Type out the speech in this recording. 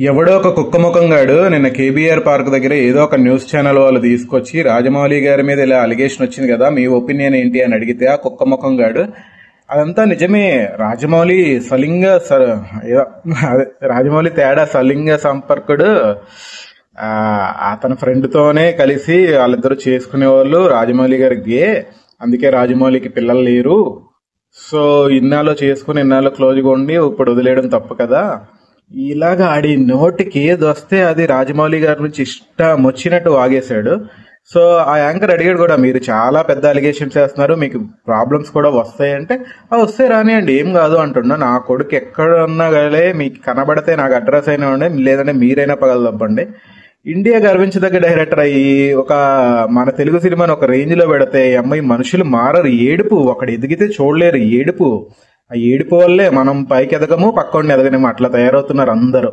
ఎవడో ఒక కుక్క ముఖంగాడు నిన్న కేబీఆర్ పార్క్ దగ్గర ఏదో ఒక న్యూస్ ఛానల్ వాళ్ళు తీసుకొచ్చి రాజమౌళి గారి మీద ఇలా అలిగేషన్ వచ్చింది కదా, మీ ఒపీనియన్ ఏంటి అని అడిగితే ఆ కుక్క ముఖంగాడు అదంతా నిజమే, రాజమౌళి రాజమౌళి తేడా సలింగ సంపర్కుడు, ఆ, అతని ఫ్రెండ్ తోనే కలిసి వాళ్ళిద్దరూ చేసుకునే వాళ్ళు, రాజమౌళి గారి గే, అందుకే రాజమౌళికి పిల్లలు లేరు. సో ఇన్నాళ్ళు చేసుకుని ఇన్నాళ్ళు క్లోజ్గా ఉండి ఇప్పుడు వదిలేయడం తప్పు కదా. ఇలాగా ఆడి నోటికి ఏది వస్తే అది రాజమౌళి గారి నుంచి ఇష్టం వచ్చినట్టు వాగేశాడు. సో ఆ యాంకర్ అడిగాడు కూడా, మీరు చాలా పెద్ద అలిగేషన్స్ చేస్తున్నారు, మీకు ప్రాబ్లమ్స్ కూడా వస్తాయంటే వస్తే రానియండి, ఏం కాదు అంటున్నా. నా కొడుకు ఎక్కడ ఉన్నా గలే, మీకు కనబడితే నాకు అడ్రస్ అయినా ఉండే, లేదంటే మీరైనా పగలదప్పండి. ఇండియా గర్వించదగ్గ డైరెక్టర్ అయ్యి ఒక మన తెలుగు సినిమాని ఒక రేంజ్ లో పెడితే ఈ అమ్మాయి మనుషులు మారరు. ఏడుపు, ఒకడు ఎదిగితే చూడలేరు ఏడుపు. ఆ ఏడుపు వల్లే మనం పైకి ఎదగము, పక్కోడిని ఎదగనేమో, అట్లా తయారవుతున్నారు అందరూ.